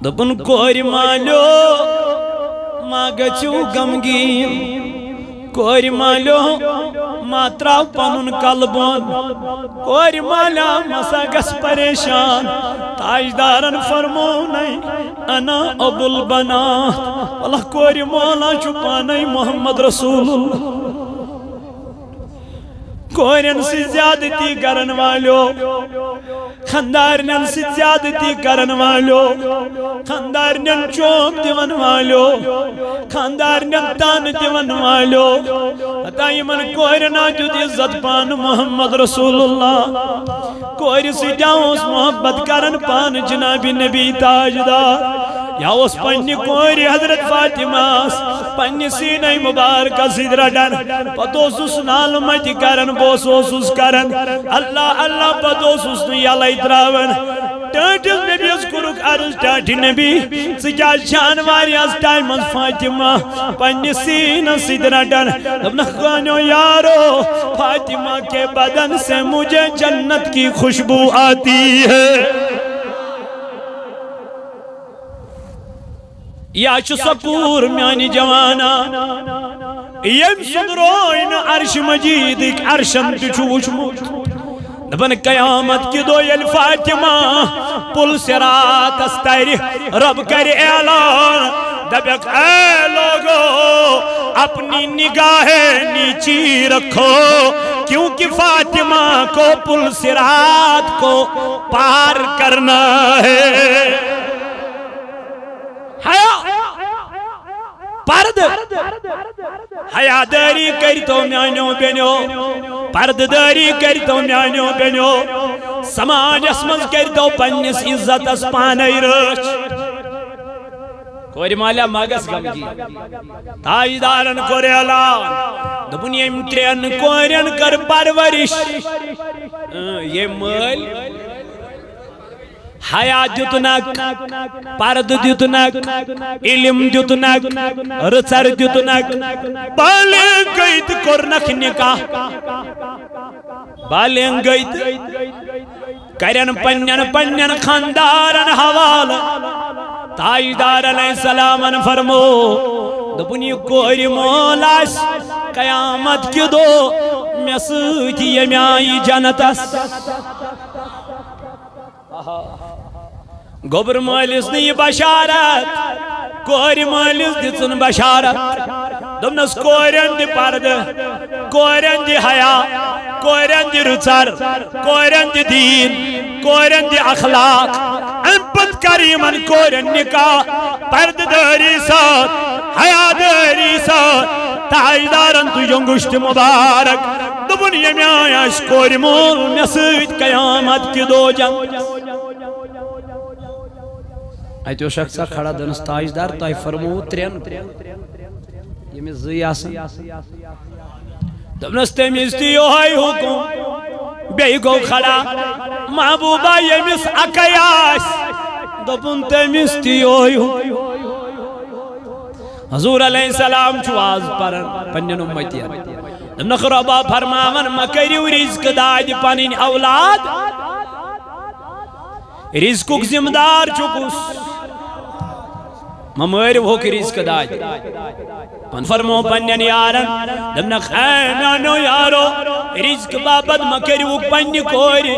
دپن کور مالو ما گچو غمگین کور مالو ما تراو پنن قلبون کور مالا مسا گس پریشان تاجدارن فرمونی انا ابو البنات اللہ کور مالا چھپانی محمد رسول اللہ کورن سے زیادتی کرن والو خاندارنن سے زیادتی کرن والو خاندارنن چوب دیون والو خاندارنن تان دیون والو حتی من کورنا جد عزت پان محمد رسول اللہ کور سے جاؤس محبت کرن پان جناب نبی تاجدار یا اس پنی کوری حضرت فاطمہ پنی سینہ مبارکہ سدرڈن پتوسوس نالمتی کرن بوسوسوس کرن اللہ اللہ پتوسوس نی علی تراون ٹاٹس نبی اس کرک عرض ٹاٹی نبی سکیا شان واری اس ٹائم از فاطمہ پنی سینہ سدرڈن ابن خانو یارو فاطمہ کے بدن سے مجھے جنت کی خوشبو آتی ہے یا چھ سپور میانی جوانا یم سندروین عرش مجید ایک عرشن تچوچ موت دبن قیامت کی دو یل فاطمہ پل سرات استاری رب کر اعلان دبک اے لوگو اپنی نگاہیں نیچی رکھو کیونکہ فاطمہ کو پل سرات کو پار کرنا ہے پرد حیا داری کرتو میانیو بینیو پرد داری کرتو میانیو بینیو سماج اسمز کرتو پنیس عزت اس پانی رچ کوری مالا ماغس گمگی تاجدارن کوری علان دبنی امترین کورین کر پرورش یہ مل حیات دیتنک پرد دیتنک علم دیتنک رچر دیتنک بالیں گئیت کرنک نکاح بالیں گئیت کرن پنین خاندارن حوال تاجدار علیہ السلام فرمو دپنی کوری مولاس قیامت کی دو میں سوچی یمیائی جنتس گوبر مالس نی بشارت کوری مالس دن بشارت دمنس کورین دی پرد کورین دی حیا کورین دی رچر کورین دی دین کورین دی اخلاق امپت کریمن کورین نکاح پرد داری ساتھ حیا داری ساتھ تاجدارن تو جنگشت مبارک دبن یمی آیاش کوری مول نسید قیامت کی دو جنگ ایتو شخصا کھڑا دنس تاجدار تائی فرمو ترین یہ میں زی آسن دبنس تیمیز تیو ہائی حکم بے گو کھڑا محبوبہ یہ مس اکیاس دبن تیمیز تیو ہائی حکم حضور علیہ السلام چواز پرن پنین امتی دبن خرابہ فرماون مکریو رزق داج پنین اولاد رزقک زمدار چکوس ممیر ہوک رزق داج پن فرمو پنین یارن دبن خیمانو یارو رزق بابد مکریوک پنی کوری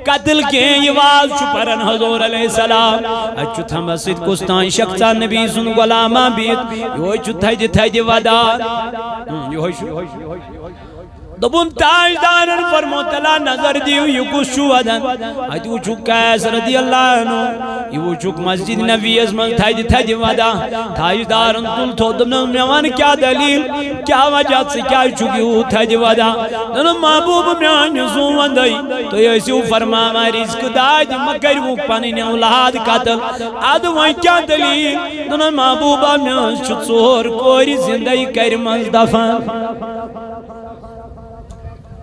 قتل کے یہ واز چھپرن حضور علیہ السلام اچھو تھمسید کستان شخصا نبی سن غلاما بیت یہ چھو تھائی ودار دبن تاجدارن فرمو تلا نظر دیو یہ کچھ شو ادن ایتو چھک کیس رضی اللہ عنہ یہ چھک مسجد نبی ازمن تھائی ودا تاجدارن تل تو دبن میوان کیا دلیل کیا وجہ سے کیا چھکی ہو تھائی ودا دنو محبوب میان زون وندائی تو یہ سیو فرماما رزق داج مگر وہ پنین اولاد قتل آدھو وہاں کیا دلیل دنو محبوب میان چھتسور کوری زندگی کرمز دفن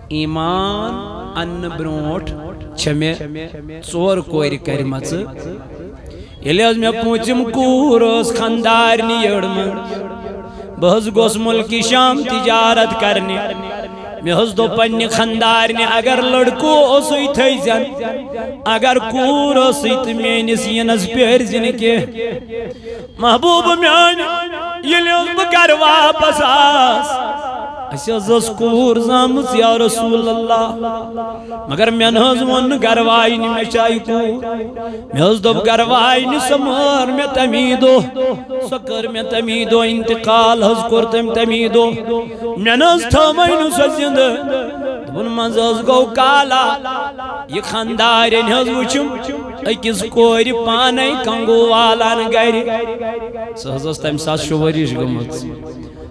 ایمان ان برونٹ چھمے ژور کور کرمچ یلی از میں پوچھم کورس خاندارنی یڑم بہز گوس ملکی شام تجارت کرنے میں حس دو پنی خاندارنہ اگر لڑکو اوسوی تھیزن اگر کور اوسوی تو میانس ینس پیرزن کی محبوب میان یلی بہ گھر واپس آس اسی از کور زامت یا رسول اللہ مگر میں نز ون گھر وائی میں چاہی کور میں دب گھر وائی سمار میں تمی دو سو کر میں تمی دو انتقال حض کر تم تمی دو میں نز تھمین سو زند دبن منز گو کالا یہ خاندارن حض وچم اکس کور پانے کنگو والان گھر سہ تم سات شورش گمت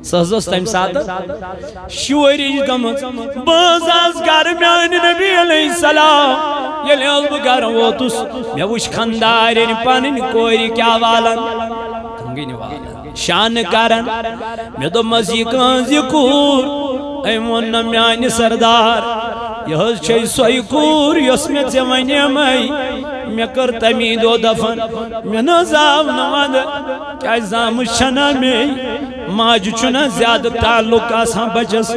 سہ تم سات شورش گمت بہت گھر میان نبی علیہ السلام یل بہ گھر ووتس مے وچ خاندارن پن کور کیا والن کنگن والن شان کرن مے دو مزی کنز کور ایم ون میان سردار یہ چھ سوئی کور یس مے ژے ونی مے کر تمی دو دفن مے نزاو نمد کیا زام چھنا مے ماج چھنا زیادہ تعلق آسان بچس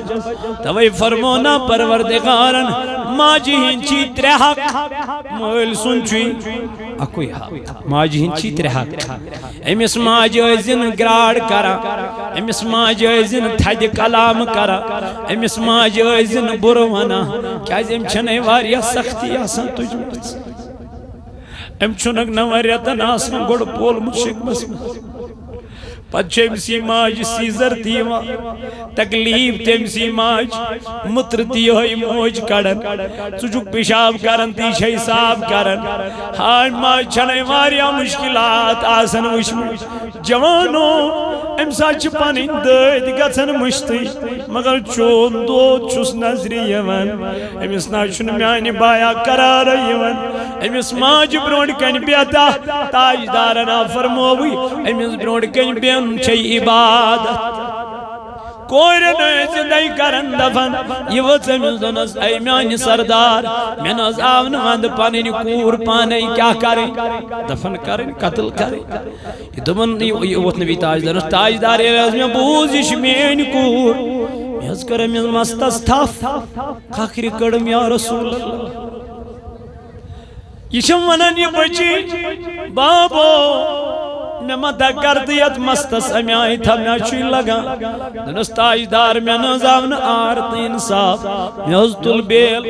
توئی فرمونا پروردگارن ماجی ہنچی ترے حق مول سنچوی اکوئی حق ماجی ہنچی ترے حق امس ماج ازن گراڑ کرا امس ماج ازن تھد کلام کرا امس ماج ازن بروانا کیا ام چھنے واریا سختی آسان تجھ ام چھنک نواریتن آسان گوڑ پول مشک مسمت پچھے امسی ماج سیزر دیوا تکلیف تمسی ماج متر دیوئی موج کڑن سجھک پیشاب کرن تیشہ حساب کرن ہاں ماج چھنے واریا مشکلات آسن وشم جوانو امسا چپانی دید گھن مشتی مگر چون دو چس نظری یون امس ناچن میانی بایا قرار یون امس ماج برونڈ کن بیتا تاجدارنا فرموی امس برونڈ کن بیتا چھ عبادت کوئی نئے زندگی کرن دفن یہ وچ امس دنس اے میانی سردار میں نز آون وند پانی کور پانے کیا کریں دفن کریں قتل کریں یہ دمن یہ وقت نبی تاجدار میں بوزش میانی کور میں از کرم مستس تھاف خاکری کڑم یا رسول اللہ یہ شم ونن یہ بچی بابو میں مدہ کردیت مستس امی آئی تھا میں چھوئی لگا دنس تاجدار میں نظام آرت انصاف میں از تل بیل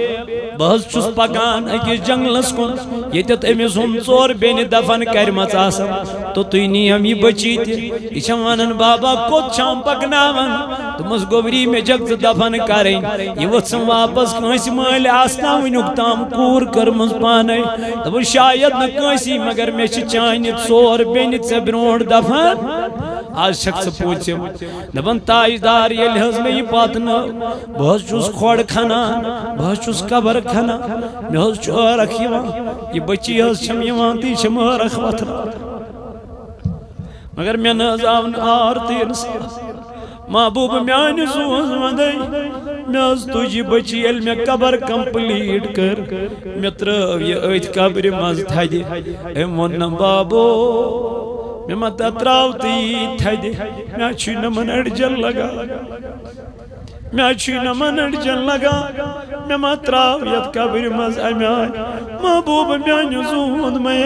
بہت چس پکان اکیس جنگلس کن یہ تیت امیس ہم ژور بین دفن کرمت آسم تو توی نیم یہ بچی تی یہ چھوانن بابا کت چھام پکناون تمس گوبری میں جگت دفن کریں یہ وچسم واپس کنسی مال آسنا ونکتام کور کرمز پانے تو شاید نہ کنسی مگر میں چانیت ژور بینت سے برونڈ دفن آج شخص پوچھے دبن تاجدار یہ لحظ میں یہ بات نہ بہت چوس کھوڑ کھنا بہت چوس قبر کھنا بہت چوہ رکھی وہاں یہ بچی حض چھم یہ وہاں تی چھم رکھ وطرہ مگر میں نظام آرتی انسان محبوب میانی سوز مدی میں از تجھی بچی علم قبر کمپلیٹ کر میں ترو یہ ایت قبر مز تھدی ایم ونم بابو میں مت تراو تی تھدی میں چھوئی نمن اڑجن لگا میں چھوئی نمن اڑجن لگا میں مت تراو یت قبر مز امی آئی محبوب میانی سوز میں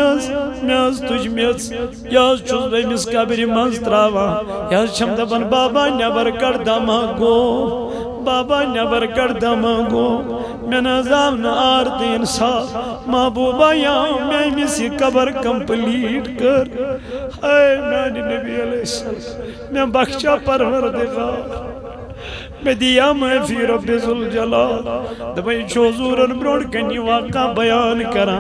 از تجھ میز یاز چھوز بیمیس قبر مز تراوا یاز چھم دبن بابا نیبر کر دما گو بابا نیبر کر دما گو میں نظام نہ آرتی انصاف محبوبہ یا میں میسی قبر کمپلیٹ کر اے میانی نبی علیہ السلام میں بخشا پروردگار میں دیا میں فی رب ذوالجلال دمائی چوزورن بروڑ کنی واقع بیان کرا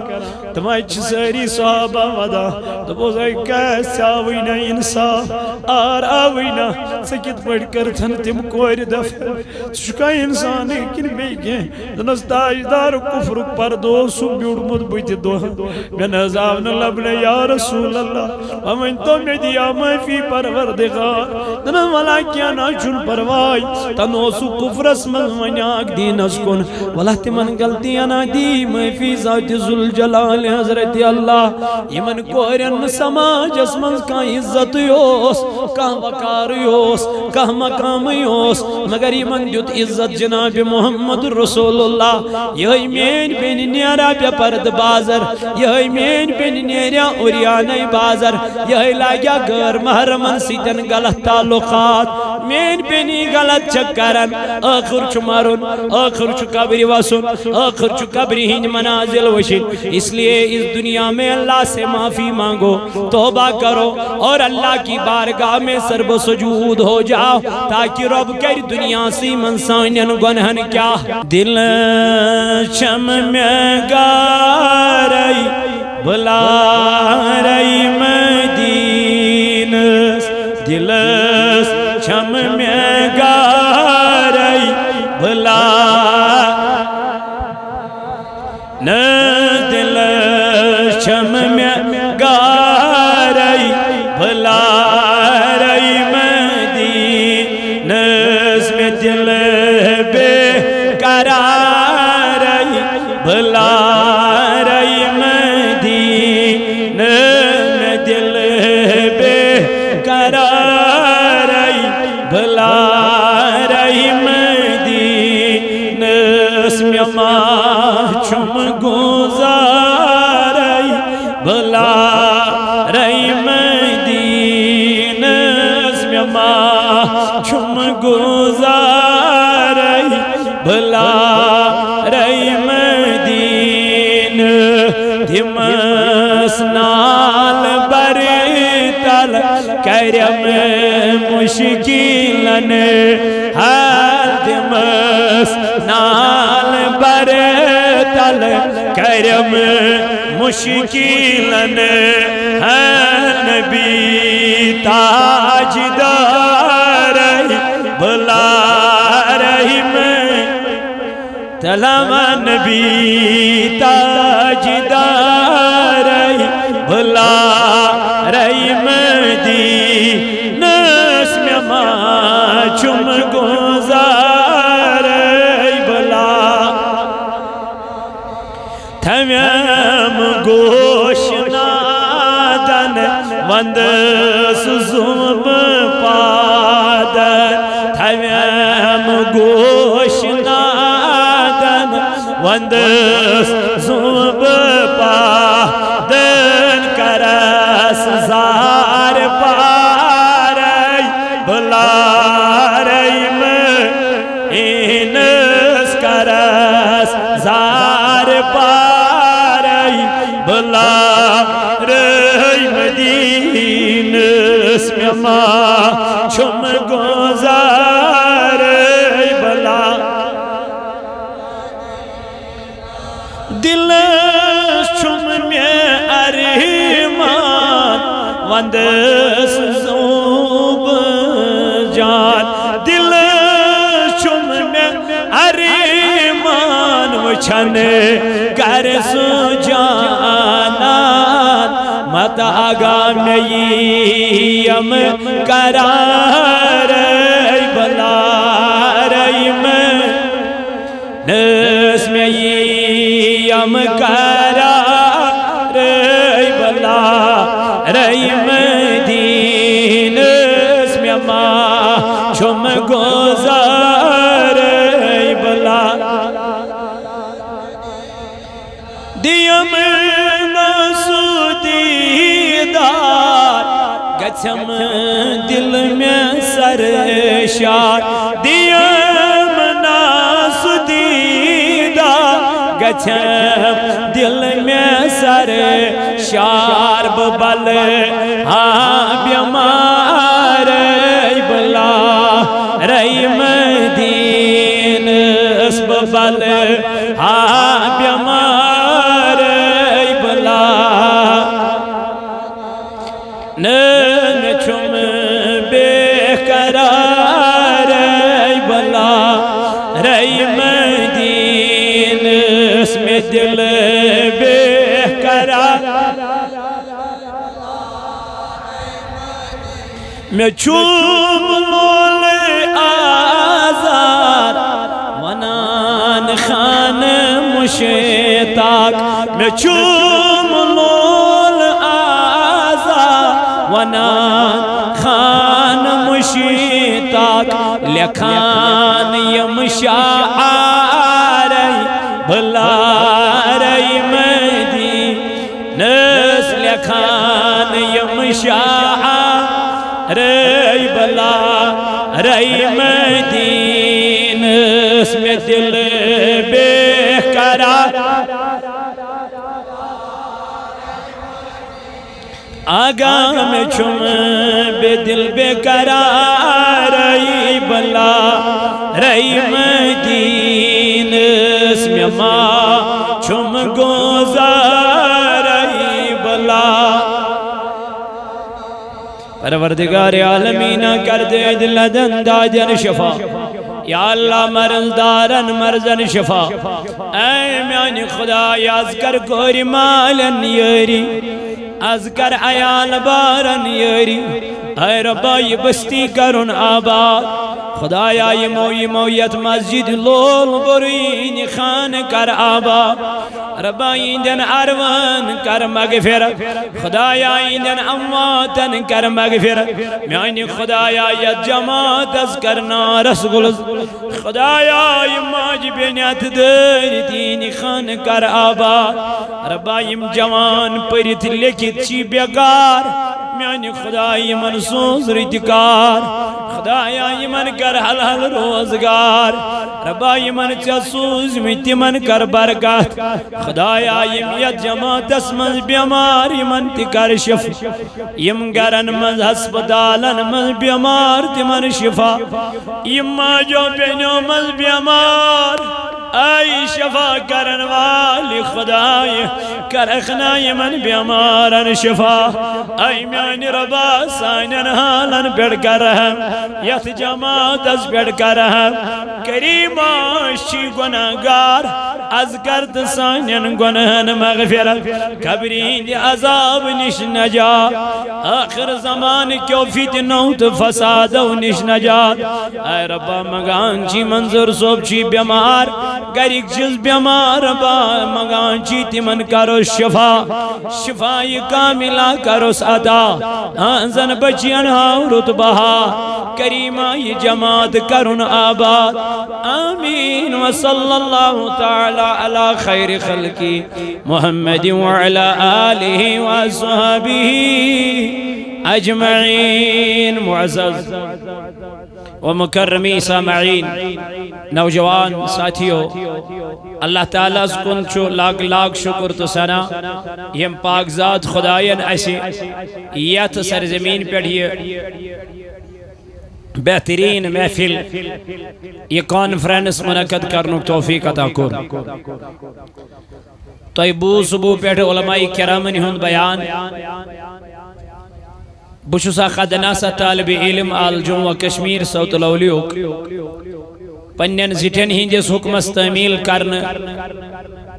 دمائی چسری صحابہ ودا دبوزائی کیس آوینا انصاف آر آوینا سکت پڑھ کر تھن تم کوئی دفع شکا انسان کن میں گئے دنس تاجدار کفر پر دو سب بیوڑ مد بیتی دو میں نظام لبلے یا رسول اللہ ومن تو میں دیا میں فی پروردگار دنس ملا کیا نا چن پروائی تن نوسو کفرس من ونیاک دینس کن واللہ تمن غلطیانا دی معافی ذات ذوالجلال حضرت اللہ یمن کورین سماجس من کان عزت یوس کان وقار یوس کان مقام یوس مگر یمن دیت عزت جناب محمد رسول اللہ یہ مین بین نیرا بے پرد بازر یہ مین بین نیرا اوریانی بازر یہ لاگیا غیر محرمن سیدن غلط تعلقات مین بینی غلط چکرن آخر چھ مارن آخر چھ قبری واسن آخر چھ قبری ہند منازل وشن اس لیے اس دنیا میں اللہ سے معافی مانگو توبہ کرو اور اللہ کی بارگاہ میں سرب سجود ہو جاؤ تاکہ رب کر دنیا سی منسانین گنہن کیا دل شم میں گارئی بلا رئی مدین دل شم میں گارئی بلا دل شم میں گارئی بلا رئی مدین میں دل بے قرارئی بلا رئی مدین میں دل بے قرارئی بلا رئی مدین میں ماں چم گزارئی بلا رئی مدین میں ماں چم گزارئی بلا رئی مدین دمس نال برتل کرم مشکلن ہر دمس نال برتل کرم مشکلن ہر نبی تاجدار بلا رئی تلما نبی تاجدار بلا رئی مدین میں ماں چم گزار بلا تھمیم گوش نادن وند سزم پادن تھمیم گوش نادن وند سزم پادن کرس زار پارئی بلا رئی مدینس کرس زار پارئی بلا رئی مدینس میں ماں چم گزار بلا دل چم میں ارمان وند سزوب جان دل چم میں ارمان وچھن گر سو جانان مت آگا میم قرار بلا رئی نس میم قرار بلا رئی مدین میں ماں چم گزار بلا دیم دیدار گچھم دل میں سرشار دیم ناس دیدار گچھم دل میں سرشار ببل ہاں بیمار بلا رئی مدین اس ببل ہاں بیمار بلا چم بے قرار بلا رئی مدین اس میں دل بے قرار میں چوم مول آزاد مشتاق میں چوم لول آزا ونان خان مشتاق لکھان یم شاعری بلاری مدینس لکھان یم شاعری بلاری مدینس میں دل بے قرار آگا میں چھم بے دل بے قرار ای بلا رئی مدینس میں ماں چھم گوزار ای بلا پروردگار عالمین کر دے دل دندادن شفا یا اللہ مرض دارن مرضن شفا اے میانی خدا یازکر کوری مالن یری ازکر عیال بارن یری اے ربا یہ بستی کرن آباد خدایا یہ مویت مسجد لول برین خان کر آباد ربا ایندن اروان کر مغفرت خدایا ایندن امواتن کر مغفرت میانی خدایا یہ جماعت از کرنا رسول خدایا یہ ماج بینیت در دین خان کر آباد ربا یم جوان پریت لکھت چی بیگار میانی خدای من سوز ریتکار خدایا یمن کر حلال روزگار ربا یمن چسوز میتی من کر برکات خدایا یم ید جماعت اسمز بیمار یمن تی کر شف یم گرن مز ہسپتالن مز بیمار تی من شفا یم ماجو پینو مز بیمار آئی شفا کرن والی خدای کرخنا یمن بیمارن شفا آئی میانی ربا سائنن حالن بیڑ کر رہم یت جماعت از بیڑ کر رہم کریم آشی گناہگار از کرد سائنن گناہن مغفرت قبرین دی عذاب نش نجات آخر زمان کیوں فتنوت فساد و نش نجات اے ربا مگان چی منظر صوب چی بیمار گریک جز بیمار با مگان چیتی من کرو شفا شفای کاملہ کرو سعدا آنزن بچین ہاورت بہا کریمہ یہ جماعت کرن آباد آمین وصل اللہ تعالی علی خیر خلقی محمد وعلا آلہ وصحبہ اجمعین معزز ومکرمی سامعین نوجوان ساتھیو اللہ تعالیٰ کن چھو لاکھ لاکھ شکر تو سنا یم پاک ذات خدایان ایسی یت سرزمین پڑھئے بہترین محفل یہ کانفرنس منعقد کرنو توفیق عطا کر تو بو صبح پیٹھ علماء کرامن ہند بیان بشسا خدنا سا طالب علم آل جمع کشمیر سوت لولیوک پنین زٹھن ہنجس حکمس تعمیل کرن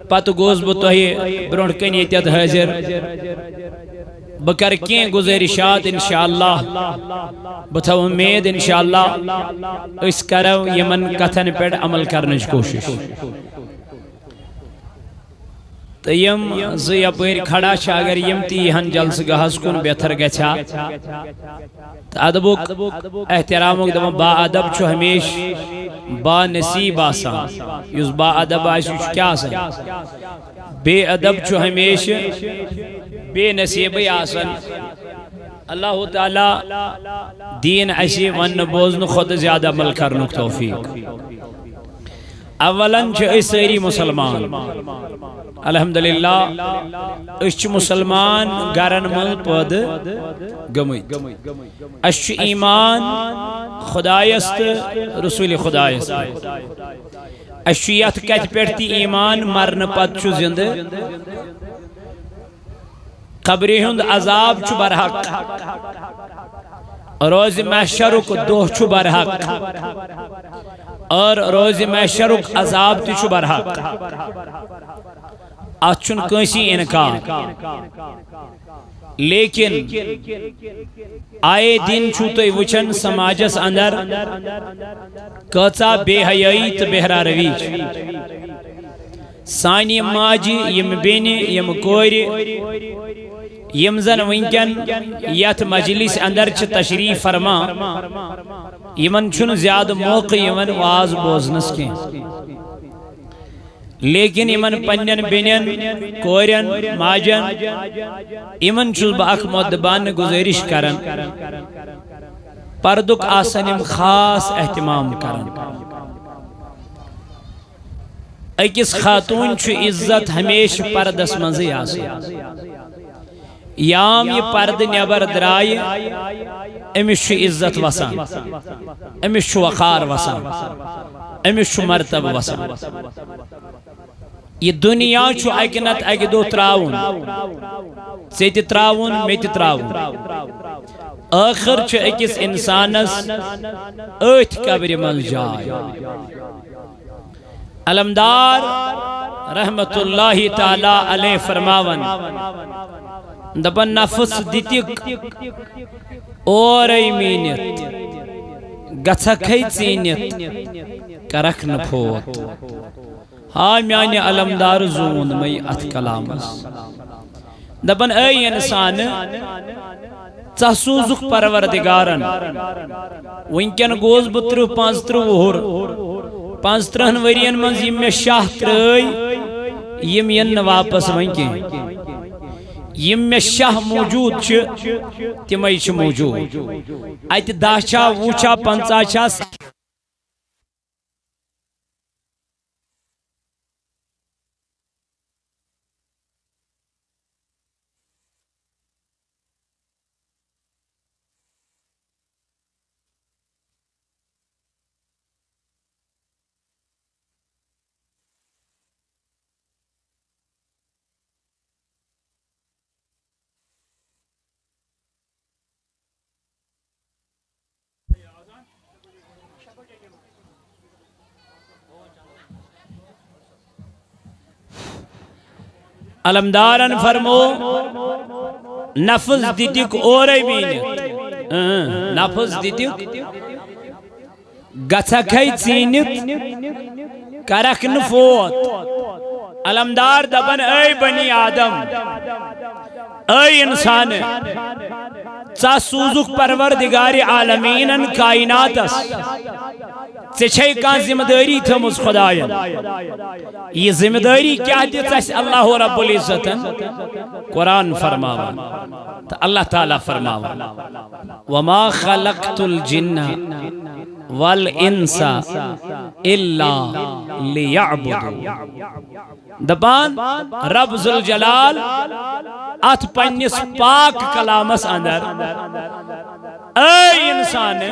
پت گوز بتوہی برونٹ کنیتیت حاضر بکر کیں گزارشات انشاءاللہ بتو امید انشاءاللہ اس کرو یمن کتھن پیڑ عمل کرنج کوشش تو یم زی اپیر کھڑا چھا اگر یم تی ہن جلس گہز کن بہتر گچھا تو ادبک احترامک دم با ادب چھو ہمیش با نصیب آسان یوز با ادب آسان کیا آسان بے ادب چھو ہمیش بے نصیب آسان اللہ تعالی دین ایسی ون بوزن خود زیادہ عمل کرنک توفیق اولاً چھو اس سیری مسلمان الحمدللہ اس چھو مسلمان گرن مل پد گمید اس چھو ایمان خدایست رسول خدایست اس چھو یت کت پیٹتی ایمان مرن پد چھو زند قبری ہند عذاب چھو برحق روز محشرک دوہ چھو برحق اور روز محشرک عذاب تی چھو برحق اچھن کنسی انکار لیکن آئے دن چھوٹے وچن سماجس اندر کچا بے حیائی تو بہرا رویج سانی ماجی یم بینی یم کوری یم زن ونکن یت مجلس اندر چھ تشریف فرما یمن چھن زیادہ موقع یمن واز بوزنس کی لیکن یمن پنین بینین کورین ماجن یمن چھل با اک مدبان گزارش کرن پردک آسن یم خاص اہتمام کرن اکس خاتون چھ عزت ہمیش پردس منزی آسن یام یہ پرد نیبر درائی امش چھ عزت وسان امش چھ وقار وسان امش چھ مرتب وسان یہ دنیا چھ اکنت اکی دو تراؤن سیتی تراؤن میتی تراؤن آخر چھ اکس انسانس ایت قبر من جائے علمدار رحمت اللہ تعالی علیہ فرماون دبن نفس دیتک اور ایمینت گھسکھئی چینت کرک نپوت ہاں میانی علمدار زون میں ات کلامس دبن اے انسان ژسوزک پروردگارن ونکن گوز بتر 35 وہر 35 ورین من یم میں شاہ ترئی یم ین واپس ونکن یم میں شاہ موجود چھ تمئی چھ موجود ات 10 چھا 20 چھا 50 چھا علمدارن فرمو نفس دیتک اور بینت نفس دیتک گھسکھئی چینت کرک نفوت علمدار دبن اے بنی آدم اے انسان ژا سوزک پروردگار عالمینن کائناتس ژے کان ذمہ داری تھمز خداین یہ ذمہ داری کیا دیت اللہ رب العزتن قرآن فرماوان تو اللہ تعالیٰ فرماوان وما خلقت الجن والانس الا لیعبدوا دپان رب ذوالجلال ات پنس پاک کلامس اندر اے انسان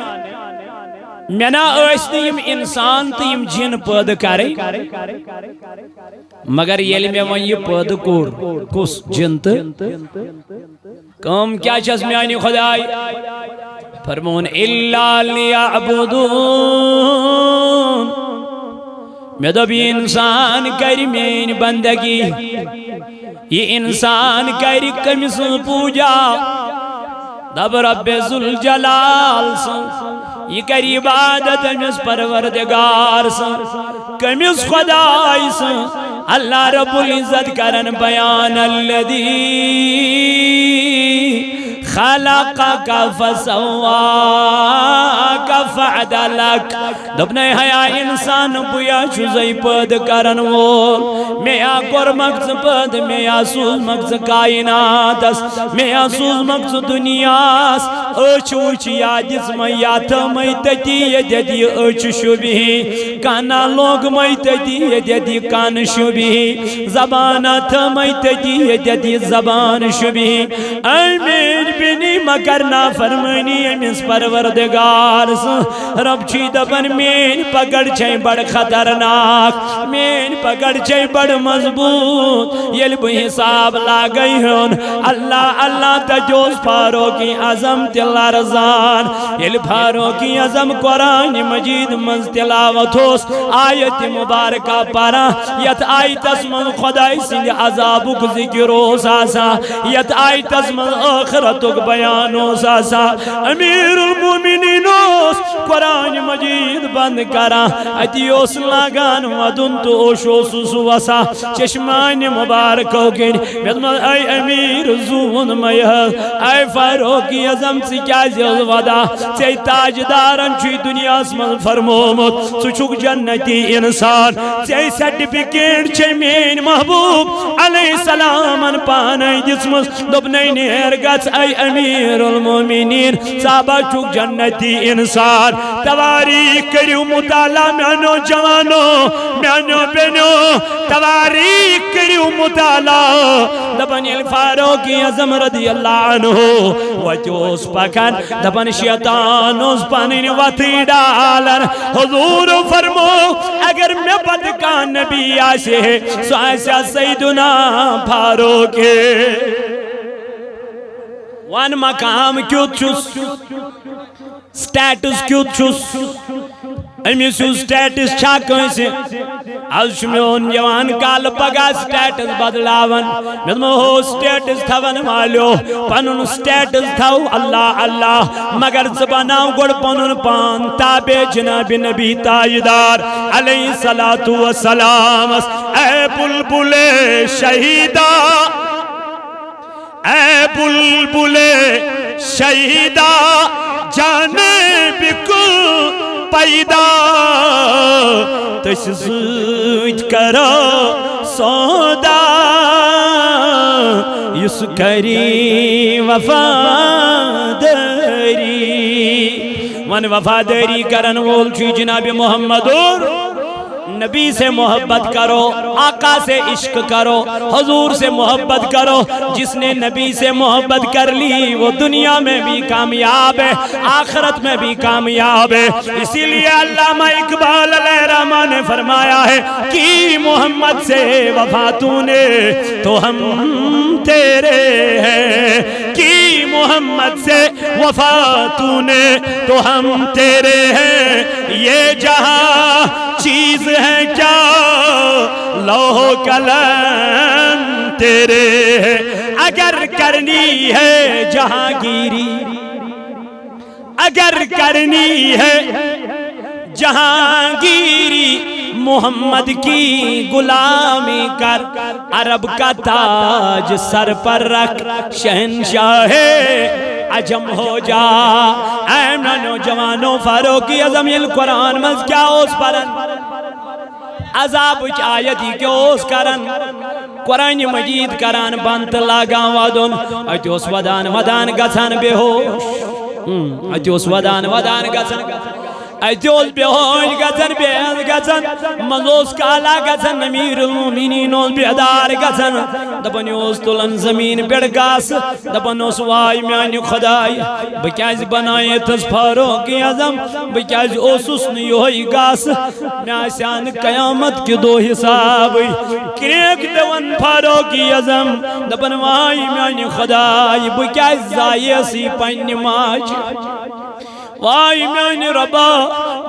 منا ایسن یم انسان تو یم جن پید کرے مگر یل میں ون یہ پید کور کس جن تو کم کیا چس میانی خدای فرمون الا لیعبدون میں دب یہ انسان کر مین بندگی یہ انسان کر کمس پوجا دب رب ذوالجلال یہ کر عبادت امس پروردگار کمس خدای اللہ رب العزت کرن بیان الذی خلقک فسواک فعدلک دبنے حیا انسان بیا چوزی پد کرن وول میں آکور مقص پد میں آسوز مقص کائناتس میں آسوز مقص دنیاس اچھ وچ یادس میات میتتی یدی اچھ شبی کانا لوگ میتتی یدی کان شبی زبانت میتتی یدی زبان شبی اے میر بینی مگر نافرمانی امس پروردگار رب چی دبن مین پکڑ چھیں بڑ خطرناک مین پکڑ چھیں بڑ مضبوط یل بہ حساب لاگئی ہون اللہ اللہ تجوز فاروقی عظم تلا رضان یل فاروقی عظم قرآن مجید منز تلاوت ہوس آیت مبارکہ پارا یت آیت اسمن خدای سنگ عذابک ذکر ہو ساسا یت آیت اسمن آخرتک بیانو ساسا امیر المومنینو قرآن مجید بند کران اتیوس لاگان ودن تو اوشوس سوسا چشمان مبارکو گن میدمت اے امیر زون میہ اے فاروق اعظم سی کیا زیل ودا سی تاجدارن چوی دنیا اسمال فرمومت سچک جنتی انسان سی سرٹیفکیٹ چھ مین محبوب علیہ السلام پانے دسمس دبنی نیر گس اے امیر المومنین صحابہ چک جنتی انسان تواریخ کریو مطالعہ میانو جوانو میانو بینو تواریخ کریو مطالعہ دبن الفاروق اعظم رضی اللہ عنہ وجوس پکن دبن شیطان اس پانین وطی ڈالن حضور فرمو اگر میں بدکان نبی آسے سو ایسا سیدنا فاروق وان مقام کیوت چھس سٹیٹس کیوت چھس امیسو سٹیٹس چھا کنسی از شمیون جوان کال پگا سٹیٹس بدلاون میدمو ہو سٹیٹس تھون والیو پنن سٹیٹس تھو اللہ اللہ مگر زباناو گوڑ پنن پان تابع جناب نبی تاجدار علیہ السلام اے بلبل شہیدہ اے بلبل شہیدہ جانے بکل پیدا تس سوچ کرو سودا یس کری وفاداری من وفاداری کرن وول چھ جناب محمد نبی سے محبت کرو آقا سے عشق کرو حضور سے محبت کرو جس نے نبی سے محبت کر لی وہ دنیا میں بھی کامیاب ہے آخرت میں بھی کامیاب ہے اسی لیے علامہ اقبال علیہ الرحمہ نے فرمایا ہے کہ محمد سے وفا تو نے تو ہم تیرے ہیں کہ محمد سے وفا تو نے تو ہم تیرے ہیں یہ جہاں چیز ہے کیا لوح قلم تیرے ہے اگر کرنی ہے جہانگیری اگر کرنی ہے جہانگیری محمد کی غلامی کر عرب کا تاج سر پر رکھ شہنشاہ عجم ہو جا اے نوجوانوں فاروق اعظم القرآن مز کیا اس پرن عذاب آیتی کیا اس کرن قرآن مجید کران بانت لاغا وادن اجوس ودان گسان بے ہوش اجوس ودان گسان ایتیوز بیہوش گزن بیہز گزن مزوز کالا گزن امیر المومنین اوز بیہدار گزن دبنیوز تلن زمین بیڑ گاس دبنوز وائی میانی خدای بکیاز بنائی تز فاروق اعظم بکیاز اوسوس نیوہی گاس میاسیان قیامت کی دو حساب کریک دون فاروق اعظم دبن وائی میانی خدای بکیاز زائی سی پنی ماج وائی میانی ربا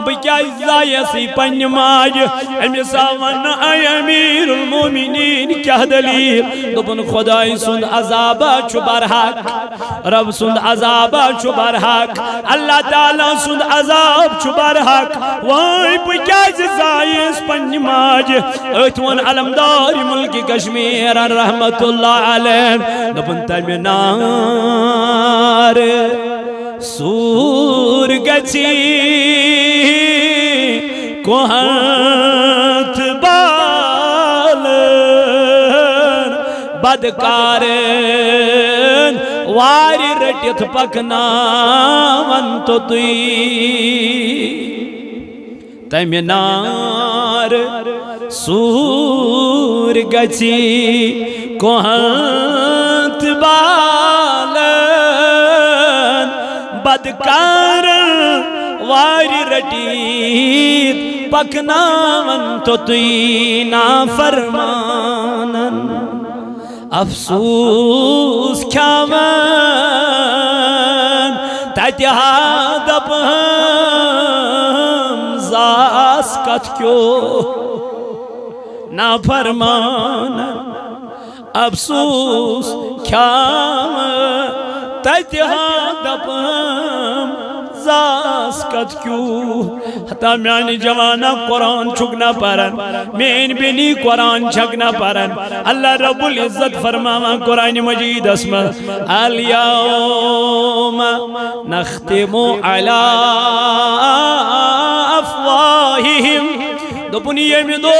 بکیا ازائی سی پنی ماج امی ساون اے امیر المومنین کیا دلیل دبن خدای سند عذابا چو برحق رب سند عذابا چو برحق اللہ تعالیٰ سند عذاب چو برحق وائی بکیا ازائی سی پنی ماج اتوان علمدار ملک کشمیر رحمت اللہ علیہ دبن تیمنار سور گچی کوہت بالن بدکارن واری رٹیت پکناون تو تیمنار سور گچی کوہت بالن بدکار واری رٹیت پکناون تو نا فرمانن افسوس کھاون تتہا دپہم زاس کت کیو نا فرمانن افسوس کھاون تتہا دپہم زاس کت کیو حتا میانی جوانا قرآن چھکنا پرن مین بینی قرآن چھکنا پرن اللہ رب العزت فرماوا قرآن مجید اسم الیوم نختم علی افواہہم دپن یمی دو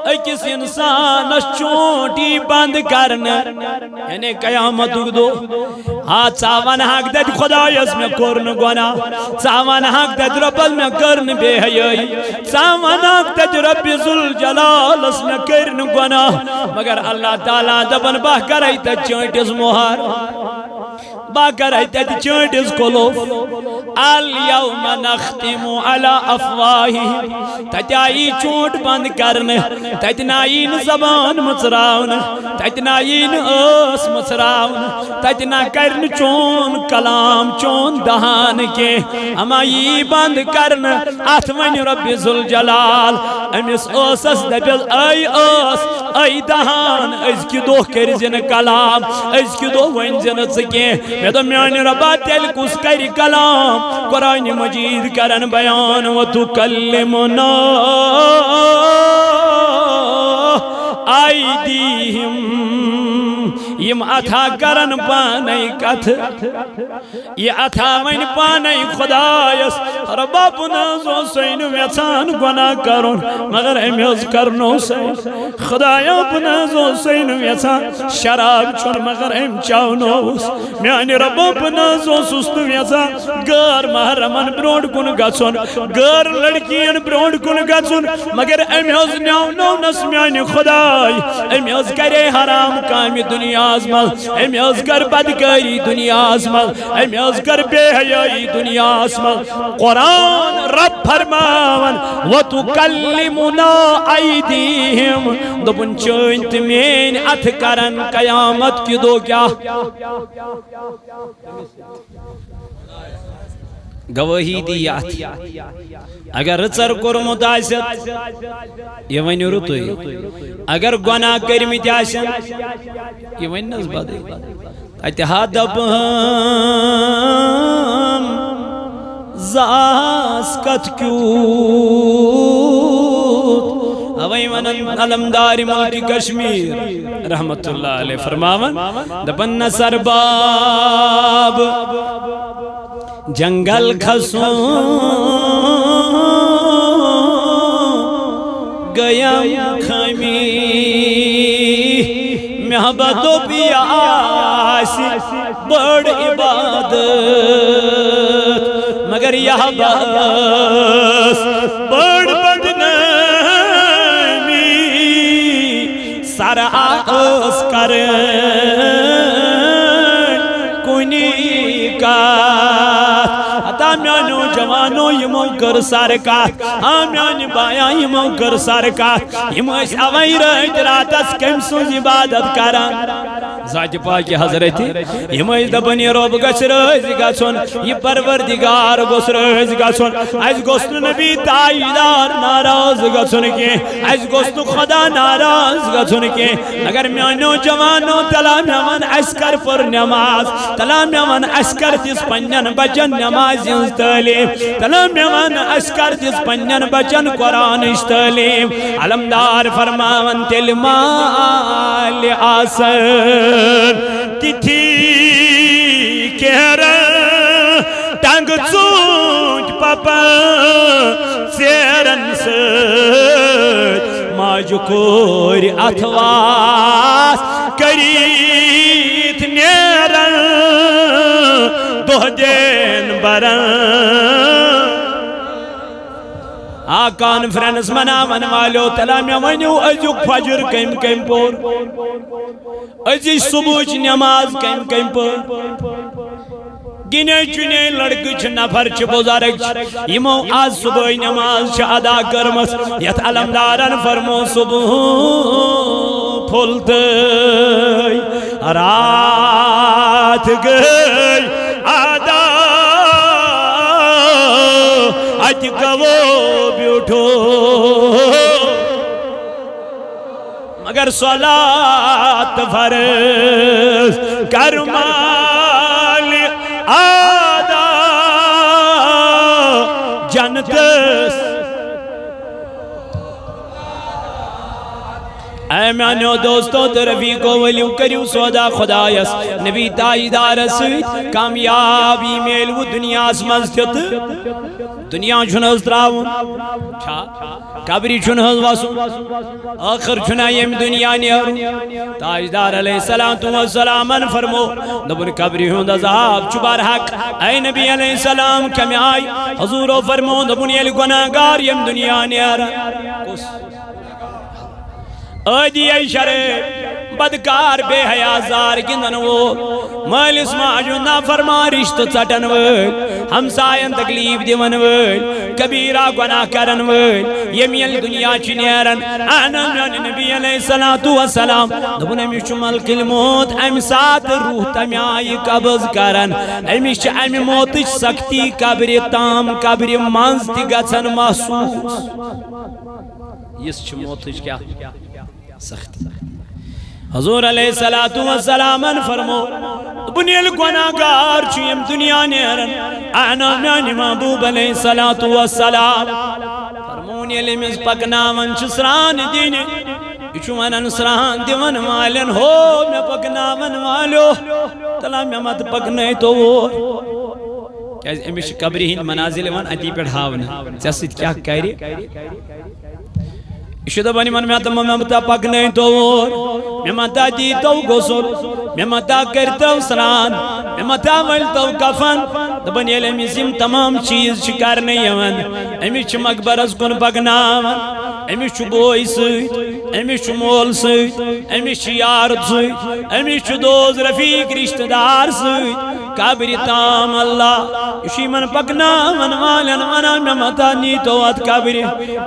اکس انسان چونٹی بند کرنا یعنی قیامت دو ژاوان حق دت خدایس میں کرن گناہ ژاوان حق دت ربس میں کرن بے حیائی ژاوان حق دت رب ذوالجلالس میں کرن گناہ مگر اللہ تعالیٰ دپن بہ کرے تت چونٹس مہار با کرے تت چونٹس کلوف الیوم نختم علی افواہہم تت آئی چونٹ بند کرن تت نائین زبان مصراون تت نائین اس مصراون تت نہ کرن چون کلام چون دہان کے اما یہ بند کرن ات ون رب ذوالجلال امس اسس دپس اے اس اے دہان از کی دو کر زن کلام از کی دو ون زن ژکے میں تو میانی ربا تیل کس کری کلام قرآن مجید کرن بیان و تکلمنا ایدیہم یم اتھا کرن پانے کتھ یہ اتھا ون پانے خدایس رباب نازو سین ویسان گناہ کرن مگر امیز کرنو سین خدایا بنازو سین ویسان شراب چون مگر ام چاونوس میانی رباب نازو سست ویسان غیر محرمن بروڈ کن گسن غیر لڑکین بروڈ کن گسن مگر امیز نیاونو نس میانی خدای امیز کرے حرام کامی دنیا مل امیز کر بدکاری دنیا مل امیز کر بے حیائی دنیا مل قرآن رب فرماون وَتُكَلِّمُنَا أَيْدِيهِمْ دپن چونت مین اتھ کرن قیامت کی دو کیا گواہی دیات اگر رچر کرمت آسد یہ ونی رتوی اگر گناہ کرمت آسن یہ ونی نزباد اتحا دپم زاس کت کیوت اوئی ونن علمدار ملک کشمیر رحمت اللہ علیہ فرماون دپن نصر باب جنگل کھسوں گیا خمی محبت و پیاس بڑ عبادت مگر یہ بس بڑ بدنامی سر آس کر کنی کا میانو جوانو یمو گر سارکات میانی بایا یمو گر سارکات یمو اس اوائی رہت راتس کم سوز عبادت کران ذات پاکی حضرتی یمو اس دبنی روب گس رہزی گسون یہ پروردگار گس رہزی گسون ایس گسن نبی تائیدار ناراض گسون کے ایس گسن خدا ناراض گسون کے اگر میانو جوانو تلا میان اسکر پر نماز تلا میان اسکر تیس پنین بچن نماز تعلیم تلام یوان اسکر جس پنجن بچن قرآن تعلیم علمدار فرماون تل مال آسر تیتھی کہر ٹنگ چونچ پاپا سیرن سر ماجو کوری اتواس کریت نیرن دو دین برن کانفرنس مناون والو تلام ونیو ازیو فجر کم کم پور ازی صبح نماز کم کم پور گنے چنے لڑکی چھ نفر چھ بزرگ یمو آج صبح نماز چھ ادا کرمس یت علمدارن فرمو صبح پھولتے رات گئی آدھا اج گو بیٹھو مگر صلاة فرض کرمال آدھا جنتس اے میانو دوستو تو رفیقو ولیو کریو سودا خدایس نبی تاجدار سوید کامیابی میلو دنیا اسمزتت دنیا چھنہز تراؤن قبری چھنہز واسون آخر چھنہ یم دنیا نیارو تاجدار علیہ السلام فرمو دبن قبری ہوں عذاب چبار حق اے نبی علیہ السلام کمی آئی حضورو فرمو دبن یل گناہگار یم دنیا نیارا آدی ای شرے بدکار بے حیازار گندن وہ مالس ماجو نافرمان رشت ژٹن وول ہمسائن تکلیف دیون وول کبیرہ گناہ کرن وول یمیل دنیا چھ نیرن انا نبی علیہ السلام دبن امی چھ ملک الموت ام سات روح تمی آئی قبض کرن امی چھ امی موتش سختی قبر تام قبر منز تی گژھن محسوس اس چھ موتش کیا سختی حضور علیہ السلام فرمو بنیل گناہگار چیم دنیا نیرن انا میانی محبوب علیہ السلام فرمون یلی مز پکناون چسران دینی اچھو منن سران دیون مالن ہو میں پکناون والو تلا میں مت پکنائی تو کیاز امیش قبری ہند منازل ون ادی پر ہاونا جسد کیا کری اشتہ بنی من میں ممتا پکنے تو میں متا دی تو غسل میں متا کرتا سران میں متا ولتا کفن دبن یل امیزم تمام چیز شکار نہیں ہون امی چھ مقبرس کن پکناون امی چھ بوئی سوید امی چھ مول سوید امی چھ یار سوید امی چھ دوز رفیق رشتہ دار سوید قبر تام اللہ اسی من پکناون والن ونا میں متا نیتو ات قبر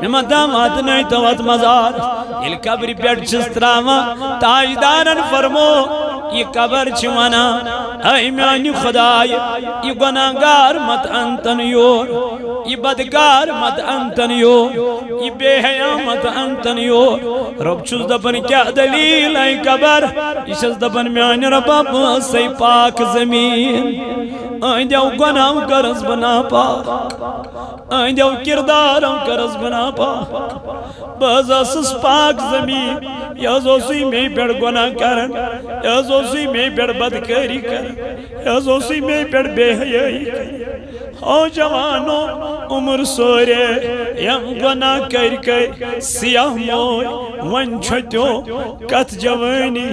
میں متا مات نیتو ات مزار یہ قبر پیٹ چستراما تاجدارن فرمو یہ قبر چوانا اے میانی خدای یہ گناہگار مت انتن یور یہ بدکار مت انتن یور یہ بے حیا مت انتن یور رب چوز دبن کیا دلیل اے قبر یہ چوز دبن میانی ربا سی پاک زمین آئندیو گناہ کرز بنا پاک آئندیو کردار کرز بنا پاک بازاسس پاک زمین یازوسی میں پیڑ گناہ کرن یازوسی میں پیڑ بدکاری کرن یازوسی میں پیڑ بے حیائی کرن او جوانو عمر سورے یم گناہ کر سیاہ موئی ون چھتیو کت جوانی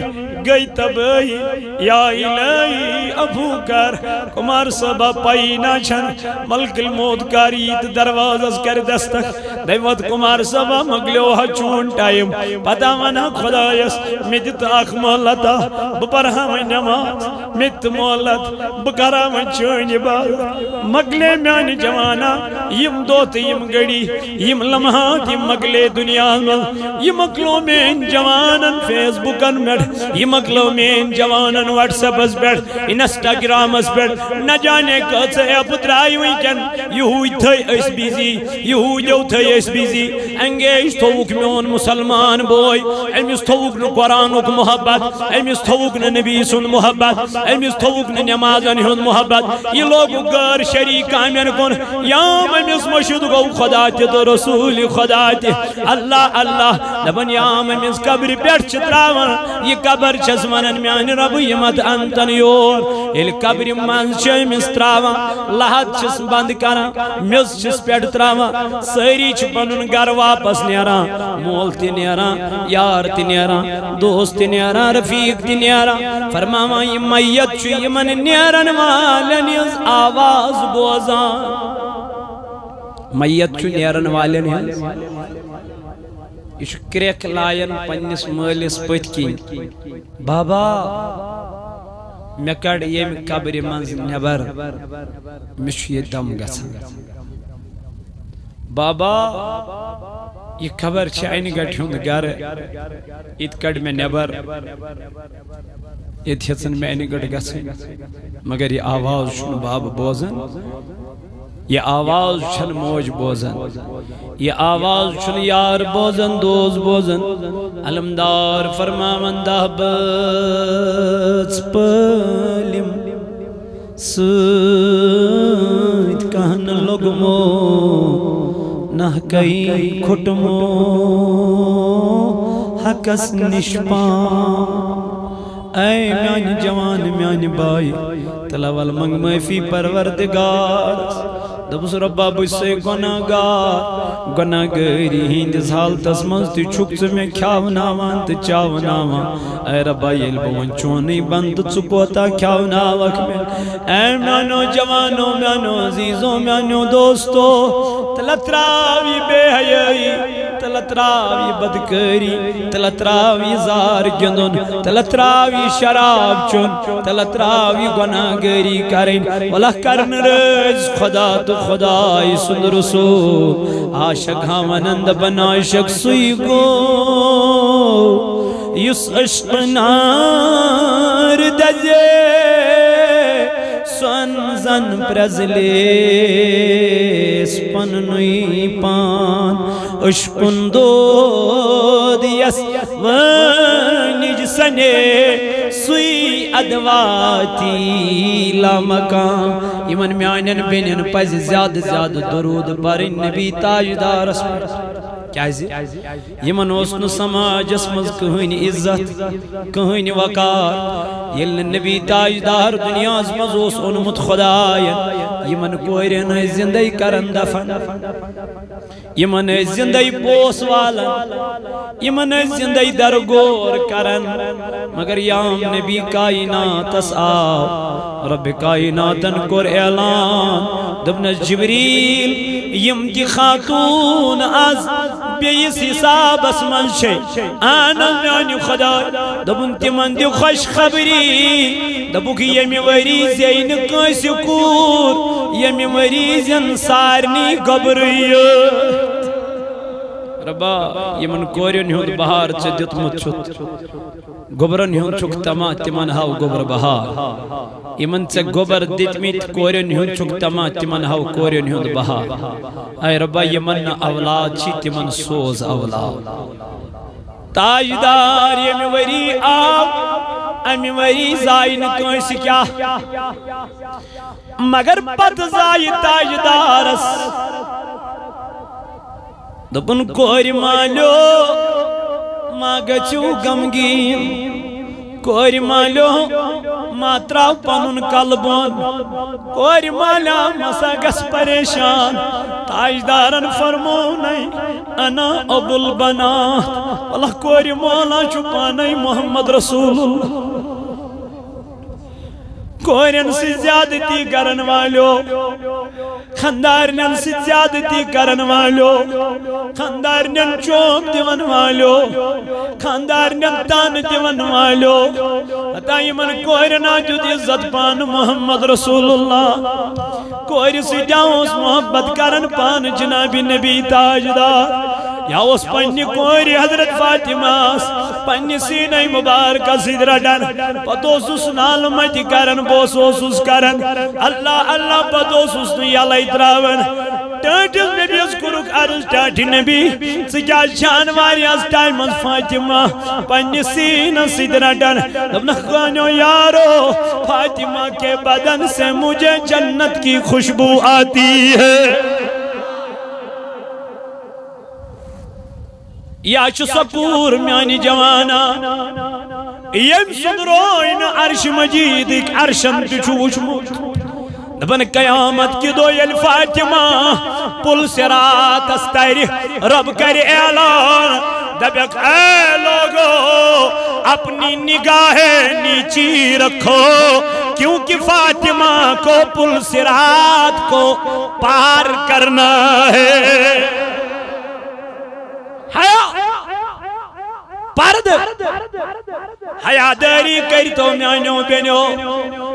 گئی تباہی یا الہی ابو کر کمار سبا پائینا چھن ملک الموت کاریت دروازز کر دستک دیوت کمار سبا مگلیو چون ٹائم پتا منا خدایس میدت آخ مولتا بپرہا میں نماز میت مولت بکرہ میں چون عبادت مگلے میانی جوانا یم دوت یم گڑی یم لمحات یم مگلے دنیا میں یم اکلو میں جوانن فیس بکن میں یم اکلو میں جوانن واٹس اپ اس بیٹ انسٹاگرام اس بیٹ نہ جانے کسے اپترائی ہوئی کن یہ ہوئی تھے اس بیزی یہ ہوئی جو تھے اس بیزی انگیش توک میون مسلمان بوئی امیس توک نو قرآنک محبت امیس توک نو نبی سن محبت امیس توک نو نمازن ہن محبت یہ لوگ غیر شریک کامین کن یام امیس مشہد گو خدا تی تو رسول خدا تی اللہ اللہ دبن یام امیس قبر پیٹ چتراون یہ قبر چس منن میان رب یمت انتن یور il قبر من چھ مس تراون لحد چس بند کران مس چس پیٹ تراون ساری چھ پنن گھر واپس نیران مول تی نیران یار تی نیران دوست تی نیران رفیق تی نیران فرماوان یہ میت چھ یمن نیران والن از آواز بوزان میت چھ نیران والن از یہ چھ کریک لائن پنس مالس پت کی بابا میں کڑ یم قبر منز نبر مش یہ دم گژھان بابا یہ خبر چین گٹ ہند گھر ات کڑ میں نبر ات ہن میں گٹ گژھن مگر یہ آواز چھن باب بوزن یہ آواز چھن موج بوزن یہ آواز چھن یار بوزن دوست بوزن علمدار فرماون دہ بچ پلم سید کہن لگمو نہ کئی کھٹمو حقس نشپان اے میان جوان میان بائی تلاوال منگ معافی پروردگار دبس ربا بس سے گناہگار گناہگاری ہندس حالتس منز تی چھک سے میں کھاوناوان تی چاوناوان اے ربا یل بون چونی بند چکوتا کھاوناوک میں اے میانو جوانو میانو عزیزو میانو دوستو تلتراوی بے حیائی تلتراوی بدکاری تلتراوی زار گندن تلتراوی شراب چون تلتراوی گناہگاری کریں واللہ کرن رز خدا تو خدای سن رسول عاشق ہمانند بن عاشق سوئی گو یس عشق نار دجے سن زن پرزلے سپن نوی پان عشقن دو دیس ونج سنے سوئی ادواتی لامکان یمن میانن بینن پز زیادہ زیادہ درود پرن نبی تاجدار اسمر کیا یمن اوسن سماج اسمز کہین عزت کہین وقار یل نبی تاجدار دنیا اسمز اوس انمت خداین یمن کوئرین زندگی کرن دفن یمن زندگی پوس والن یمن زندگی درگور کرن مگر یام نبی کائنات اس آو رب کائناتن کور اعلان دبن جبریل یم تی خاتون از بیس حساب اسمن شے آنا میانی خدا دبن تی من دی خوش خبری دبو کی یمی وریز این کسی کور یمی وریز انسارنی گبریت ربا یمن کوریون ہوں بہار چھ دیتمت چھت گبرن ہوں چھک تما تمن ہاو گبر بہار یمن چھ گبر دیتمیت کوریون ہوں چھک تما تمن ہاو کوریون ہوں بہار اے ربا یمن اولاد چھی تمن سوز اولاد تاجدار یمی وری آب امی وری زائن کوئی کیا مگر پت زائی تاجدارس دپن کوری مالو ما گچو غمگین کوری مالو ما تراو پنن قلبون کوری مالا مسا گس پریشان تاجدارن فرمو نہیں انا ابو البنات اللہ کوری مولا چھپانے محمد رسول اللہ کورین سے زیادتی کرن والو خاندارنن سے زیادتی کرن والو خاندارنن چوک دیون والو خاندارنن تان دیون والو اتائی من کورنا جد عزت پان محمد رسول اللہ کوری سے جاؤس محبت کرن پان جناب نبی تاجدار یا اس پنی کوری حضرت فاطمہ پنی سینہ مبارکہ سدرہ ڈن پتوسوس نالمتی کرن بوسوسوس کرن اللہ اللہ پتوسوس نو یا لائتراون ٹاٹل نبی اس کرک عرض ٹاٹی نبی سکیا جانواری اس ٹائم از فاطمہ پنی سینہ سدرہ ڈن دبنا خانو یارو فاطمہ کے بدن سے مجھے جنت کی خوشبو آتی ہے یا چھ سکور میانی جوانا یم صدروین عرش مجید ایک عرشن تچوچ موچ دبن قیامت کی دو یل فاطمہ پل سرات استائری رب کر اعلان دبک اے لوگو اپنی نگاہیں نیچی رکھو کیونکہ فاطمہ کو پل سرات کو پار کرنا ہے پرد حیا داری کرتو میانو بینو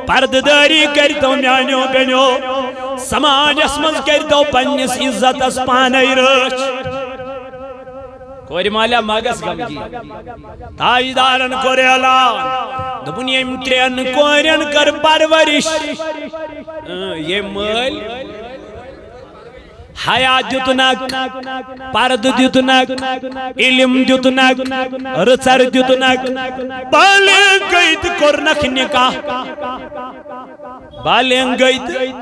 پرد داری کرتو میانو بینو سماج اسمز کرتو پنیس عزت اس پانی رچ کوری مالا ماغس گمگی تاجدارن کوری علام دبنی امترین کورین کر پرورش یہ مال حیات دیتنک پرد دیتنک علم دیتنک رچر دیتنک بالیں گئیت کرنک نکاح بالیں گئیت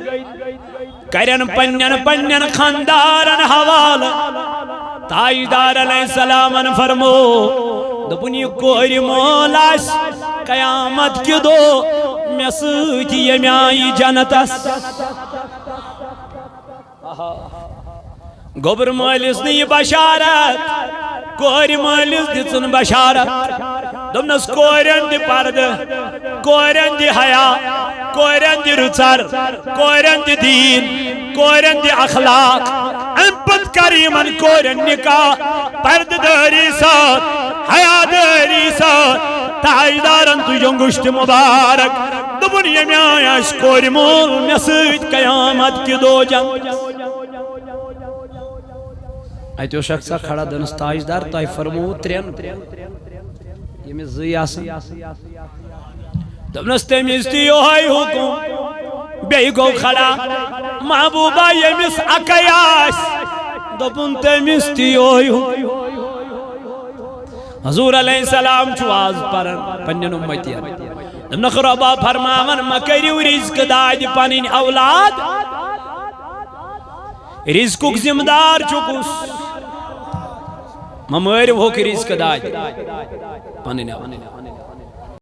کرن پنن خاندارن حوال تاجدار علیہ السلام فرمو دپن یہ کور مول آس قیامت کی دو میں سۭتۍ ییٚمہِ آیہِ جنتس گوبر مٲلِس نہٕ یہِ بشارت کورِ مٲلِس دِژٕن بشارت دوٚپنس کورٮ۪ن دِ پردٕ کورٮ۪ن دِ حیا کورٮ۪ن دِ رٕژر کورٮ۪ن دِ دیٖن کورٮ۪ن دِ اخلاق امہِ پتہٕ کر یِمن کورٮ۪ن نکاح پردٕ دٲری سۭتۍ حیا دٲری سۭتۍ تاجدارن تُجن گُشتہِ مُبارک دوٚپُن ییٚمہِ آیہِ آسہِ کورِ مول مےٚ سۭتۍ قیامت کہِ دۄہ جنگ اتو شخصا کھڑا دنس تاجدار تہ فرمو ترین یمس زی آسن دپنس تمس تہ یہوے حکم بیٚیہِ گوٚو کھڑا محبوبہ یمس اکے آس دپُن تمس تہ یہوے حکم حضور علیہ السلام چھُ آز پرن پننٮ۪ن اُمتین دپنکھ رۄبا فرماون مہ کٔرِو رزق دادِ پنٕنۍ اولاد رزقُک ذمہ دار چھُ کُس مہ مٲرِو ہوٚکھ رزق دادِ پنٕنۍ اولاد